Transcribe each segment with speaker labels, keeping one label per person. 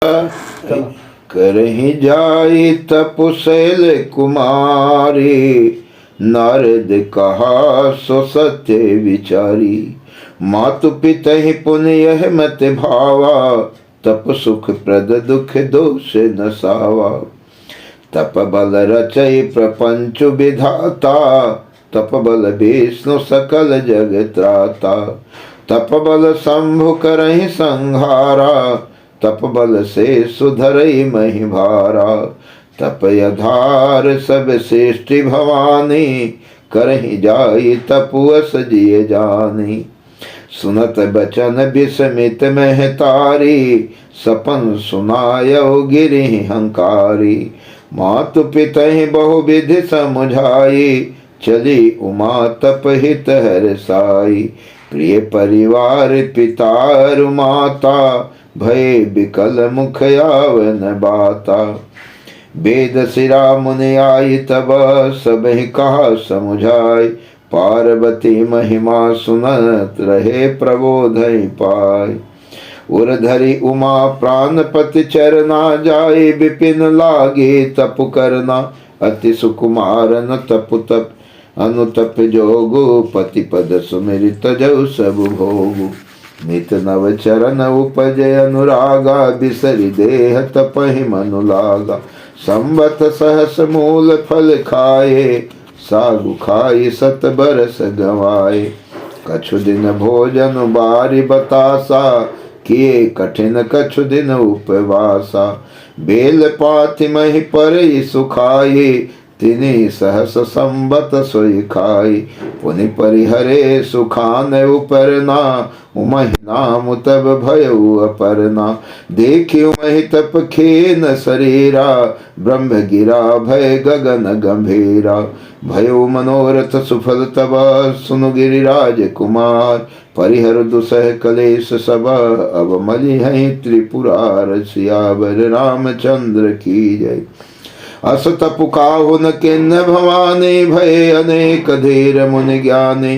Speaker 1: करहि जाई तपुशैल कुमारी। नारद कहा सो सत्य विचारी। मातु पितहि पुनि यह मत भावा। तप सुख प्रद दुख दोष न सावा। तप बल रचय प्रपंच विधाता। तप बल विष्णु सकल जग त्राता। तप बल शंभु करहि संहारा। तप बल से सुधरई महि भारा। तप आधार सब सृष्टि भवानी। करहि जाई तपुअस जिय जानी। सुनत बचन विस्मित महतारी। सपन सुनायो गिरि हंकारी। मातु पितहि बहु विधि समुझाई। चली उमा तप हित हर साई। प्रिय परिवार पितारु माता। भय बिकल मुख आवन बाता। वेद सिरा मुनि आई तब सबहि कहा समुझाय। पार्वती महिमा सुनत रहे प्रबोधय पाय। उर धरि उमा प्राणपति चरना जाए। विपिन लागे तप करना अति सुकुमारन तप तप अनुतप जोगु। पति पद सुमिरित जौ सब भोगु। नित नव चरण उपजय अनुरागा। बिसरि देह तपहि मनु लागा। संवत सहस मूल फल खाए। सागु खाई सत बरस गवाए। कछु दिन भोजन बारी बतासा। किए कठिन कछु दिन उपवासा। बेल पाति मही परई सुखाई। तिनि सहस संबत सोई खाई। पुनि परिहरे सुखान उपरना। उमहि नाम तब भयउ अपरना। देखि उमहि तप खेन शरीरा। ब्रह्म गिरा भय गगन गंभीरा। भयो मनोरथ सुफल तब सुनु गिरिराज कुमार। परिहर दुसह कलेश सब अब मलि हैं त्रिपुरार। सियावर रामचंद्र की जय। अस तपु काहु न किन्ह भवानी। भय अनेक धीर मुनि ज्ञानी।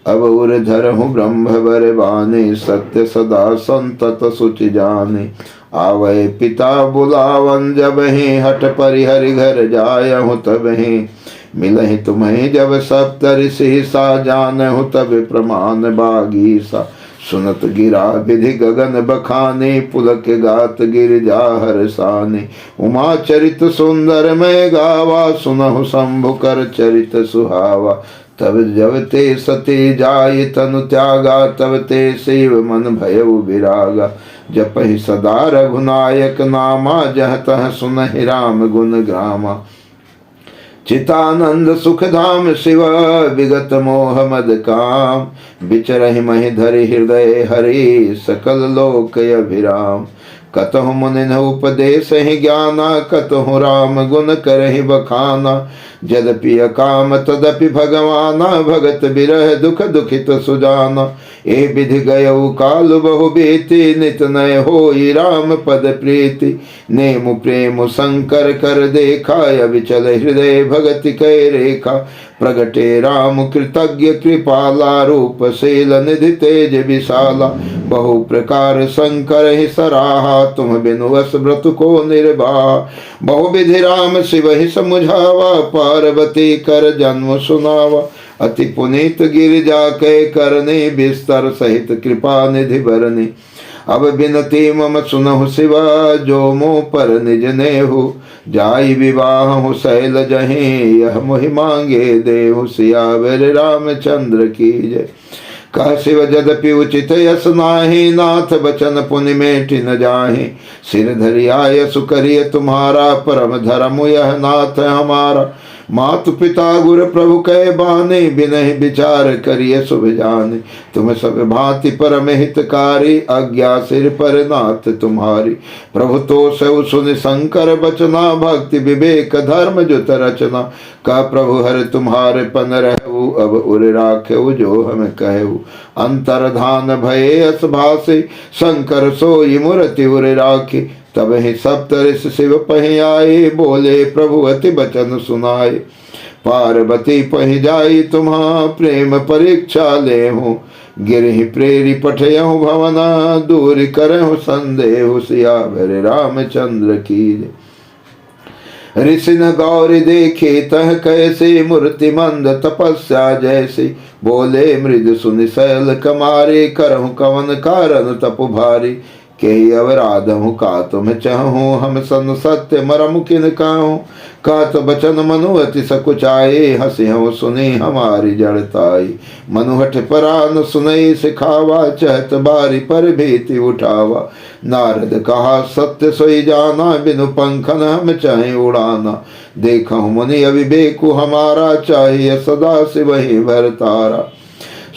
Speaker 1: अब उर धरहु ब्रह्म वर बानी। सत्य सदा संतत सुचि जानी। आवै पिता बुलावन जब ही। हट परिहरि घर जायहु तब ही। मिलहि तुम्हें जब सप्तऋषि सा। जानहु तब प्रमाण बागीसा। सुनत गिरा विधि गगन बखाने। पुलक गात गिरिजा हर्षाने। उमा चरित सुंदर मैं गावा। सुनहु शंभु कर चरित सुहावा। तब जब ते सती जाय तनु त्यागा। तब ते शिव मन भयउ विरागा। जपहि सदा रघुनायक नामा। जह तह सुनहि राम गुण ग्रामा। चितानंद सुख धाम शिव विगत मोह मद काम। बिचरहि महि धरि हृदय हरि। सकल लोक अभिराम। कतहु मुनि उपदेश ही ज्ञाना। कतहु राम गुण करहि बखाना। यद्यपि अकाम तदपि भगवाना। भगत बिरह दुख दुखित सुजाना। ए विधि गयउ काल बहु बीति। नित नय होई राम पद प्रीति। नेमु प्रेम शंकर कर देखा। अविचल हृदय भगति कै रेखा। प्रगटे राम कृतज्ञ कृपाला। रूप शील निधि तेज विशाला। बहु प्रकार शंकर ही सराहा। तुम बिनु वस व्रत को निर्वाहा। बहु विधि राम शिव ही समुझावा। पार्वती कर जन्म सुनावा। अति पुनीत गिरिजा कै करने। बिस्तर सहित कृपा निधि भरने। अब बिनती मम सुनहु शिवा। जो मोह पर निज नेहु। जाई विवाह हूँ शैल जहे। यह मोहि मांगे देहु। सियावर रामचंद्र की जय। कह शिव यद्यपि उचित यस नाहि। नाथ बचन पुनि मेटि न जाहि। सिर धरि आयसु करिय तुम्हारा। परम धर्म यह नाथ हमारा। मातु पिता गुर प्रभु कह बाने। बिनहि विचार करिय शुभ जाने। तुम सब भांति परम हितकारी। आज्ञा सिर पर नाथ तुम्हारी। प्रभु तो सौ सुन शंकर बचना। भक्ति विवेक धर्म जुत रचना। का प्रभु हर तुम्हारे पन रहु। अब उर राखेउ जो हम कहु। अंतर्धान भये अस भासे। शंकर सोई मूर्ति उर राखे। तब ही सप्तऋषि शिव पहि आए। बोले प्रभु अति बचन सुनाए। पार्वती पहि जाई तुम्हा। प्रेम परीक्षा ले हूँ। गिरहि प्रेरि पठयहु भवन, दूर करहु संदेह सियावर रामचंद्र की जय। ऋषि न गौर देखे तह कैसे, मूर्ति मंद तपस्या जैसे, बोले मृद सुनि शैल कमारे, करहु कवन कारण तप भारी। कही अवराधहु का तुम चहु, हम सन सत्य मरम किन कहूँ। कहत बचन मनु अति सकुचाए, हसिहु सुनी हमारी जड़ताई। मनुहठ परान सुनई सिखावा, चहत बारी पर भीति उठावा। नारद कहा सत्य सोई जाना, बिनु पंखन हम चाहे उड़ाना। देखहु मुनि अविवेकु हमारा, चाहिए सदा से वही भरतारा।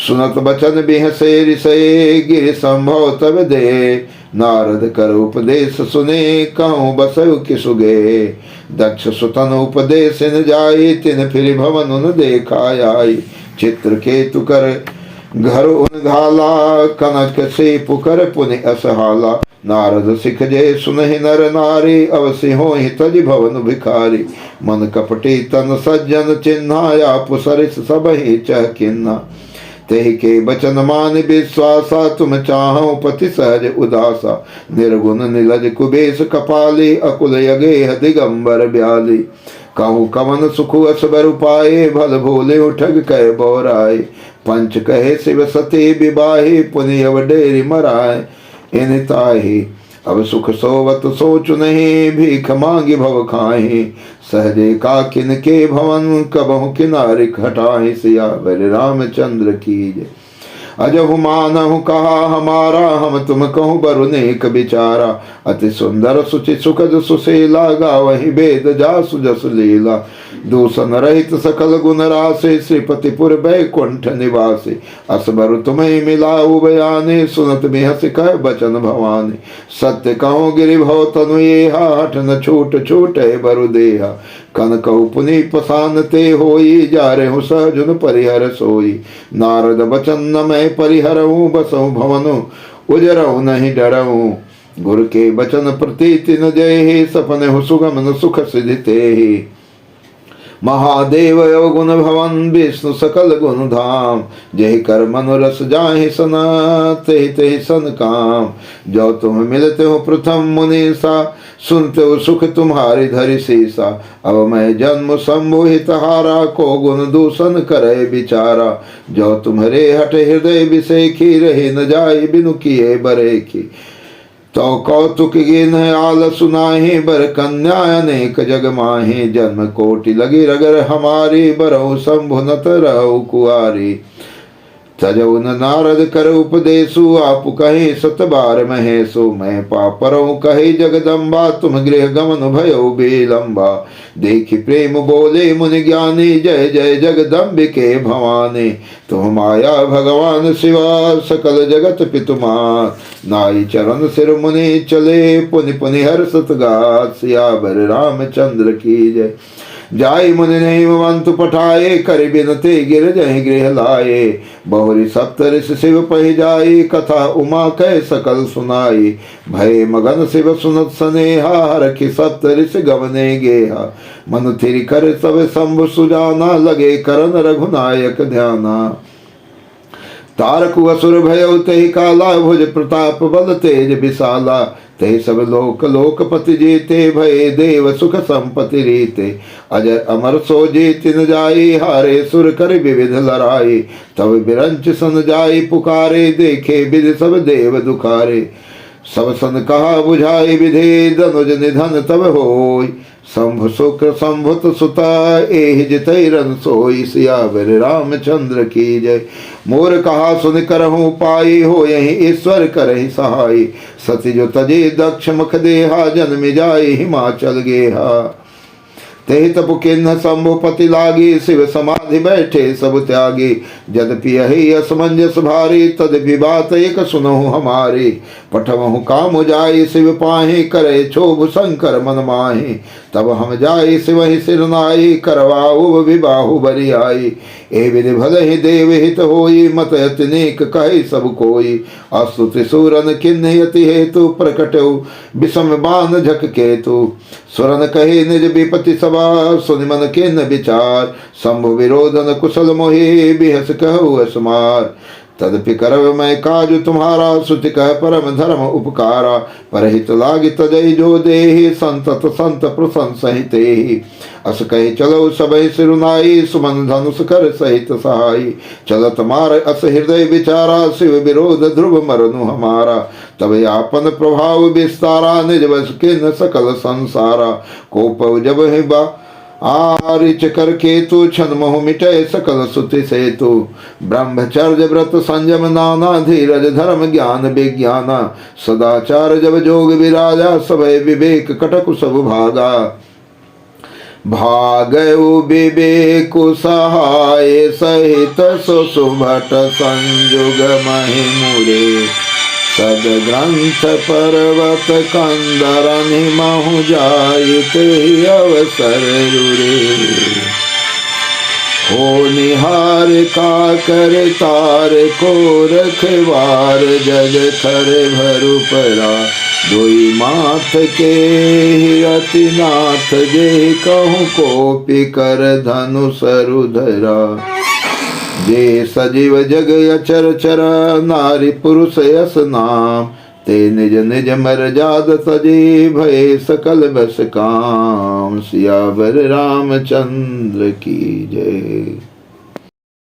Speaker 1: सुनत बचन बिहसे ऋषि, गिर संभव तब दे। नारद कर उपदेश सुने, कहूँ बसु किसुगे। दक्ष सुतन उपदेश न जाई, तिन फिर भवन उन देखा आई। चित्र केतु कर घर उन घाला, कनक से पुकर पुनि असहाला। नारद सिख जे सुनहि नर नारी, अवसि होहि तज भवन भिखारी। मन कपटी तन सज्जन चिन्हा, आप सरिस सबहि चह किन्हा। तेहि के बचन मान विश्वासा, तुम चाहो पति सहज उदासा। निर्गुण निलज कुबेश कपाली, अकुल यगेह दिगंबर ब्याली। कहूँ कवन सुख असबर पाए, भल भोले उठग कह बोराए। पंच कहे शिव सती विवाही, पुनि अव डेरी मराए। इन ताही अब सुख सोवत सोच नहीं, भीख मांगी भव खाही। सहजे का किन के भवन, कबहु किनारे हटाहि। सियावर रामचंद्र की जय। अजहु मानहु कहा हमारा, हम तुम कहूँ बरुनेक बिचारा। अति सुंदर सुचि सुखद सुशीला, गावहि वेद जासु जस लीला। दूषण रहित सकल गुण रासे, श्रीपतिपुर बैकुंठ निवासे। असबर तुम्हें मिलाऊ बयाने, सुनत बिहस कह बचन भवानी। सत्य कहूँ गिरि भव तनु येहा, हठ न छूट छूटे बरु देहा। कनकऊ पुनि पसानते होई, जा रहु सहजुन परिहर सोई। नारद बचन न मैं परिहरऊँ, बसऊँ भवनु उजरऊँ नहीं डरऊँ। गुर के बचन प्रतीति न जय, सपने हो सुगम न सुख सिधिते। महादेव अवगुण भवन, विष्णु सकल गुण धाम। जय कर मनोरस जाहि सना, तेहि तेहि सन काम। जो तुम मिलते हो प्रथम मुनीसा, सुनते हो सुख तुम्हारी धरि सीसा। अब मैं जन्म सम्मोहित हारा, को गुण दूषण करे बिचारा। जो तुम्हारे हट हृदय विषेखी, रहे न जाय बिनु किए बरेखी। तो कौतुक गिन आल सुनाहि, बर कन्या अनेक जग माहि। जन्म कोटि लगी रगर हमारी, बरऊ शंभु नत रहु कुआरी। तजौ न नारद कर उपदेशु, आप कहे सत बार महेशु। मैं पापरऊ कहे जगदम्बा, तुम गृह गमन भयो बेलंबा। देखि प्रेम बोले मुनि ज्ञानी, जय जय जगदम्बिके भवानी। तुम माया भगवान शिवा, सकल जगत पितुमात। नाई चरण सिर मुनि चले, पुनि पुनि हर्षत गात। सियावर रामचंद्र की जय। जाय मुनि हिमवंत पठाए, कर बिनते गिर जहि गृह लाए। बहुरी सप्तऋषि शिव पहि जाई, कथा उमा कह सकल सुनाई। भय मगन शिव सुनत सनेहा, हरखि सप्तऋषि गवने गेहा। मनु थिरि कर सब शंभु सुजाना, लगे करन रघुनायक ध्याना। तारकु असुर भयउ तेहि काला, भुज प्रताप बल तेज विशाला। ते सब लोक लोकपति जीते, भय देव सुख संपत्ति रीते। अजर अमर सो जीत न जाई, हारे सुर कर विविध लड़ाई। तब बिरंच सन जाई पुकारे, देखे विधि सब देव दुखारे। सब सन कहा बुझाई विधि, धनुज निधन तब होय। शंभु शुक्र शंभुत सुता, एहि जितै रन सोई। सियावर रामचंद्र की जय। मोर कहा सुन करहूँ पाई, हो यही ईश्वर करहि सहाय। सती जो तजे दक्ष मुख देहा, जन्म जाय हिमाचल गेहा। तेहि तप किन्ह शंभुपति लागी, शिव समाधि बैठे सब त्यागी। यद्यपि यही असमंजस भारी, तदपि बात एक सुनहु हमारी। पठवहु काम जाय शिव पाहि, करे क्षोभ शंकर मन माहि। तब हम जाय शिव ही सिर नाई, करवाऊ विबाहु बरियाई। ए विधि भल ही देव हित होई, मत अति नेक कहे सब कोई। अस्तुति सूरन किन्ह यति हेतु, प्रकटउ विषम बान झक केतु। सुरन कहे निज विपति सभा, सुनि मन किन्ह विचार। शंभु विरोधन कुशल मोहि, बिहस कहु असमार। तदपि करव मैं काज तुम्हारा, श्रुति कह परम धर्म उपकारा। परहित लाग तजई जो देहि, संतत संत प्रशंसिते। अस कही चलो सबई सिरुनाई, सुमन धनुष कर सहित सहाई। चलत मार अस हृदय विचारा, शिव विरोध ध्रुव मरनु हमारा। तब आपन प्रभाव विस्तारा, निज बस किन सकल संसारा। कोप जब है बा आरिच कर केतु, छन मोह मिटय सकल सुति सेतु। ब्रह्मचर्य व्रत संयम नाना, धीरज धर्म ज्ञान विज्ञाना। सदाचार जब जोग विराजा, सभय विवेक कटक सब भागा। भागयु विवेक सहाय, सहित सुभट संयुग महिमुरे। सद ग्रंथ पर्वत कंदरन महु जायते, अवसर रुरे। हो निहार का कर तार को, रखवार जग थर भरु परा। दोई माथ के अतिनाथ, जे कहूँ कोपि कर धनु सरुधरा। जे सजीव जग अचर चर, नारी पुरुष यस नाम। ते निज निज मर्याद तजे, भय सकल बस काम। सियावर रामचंद्र की जय।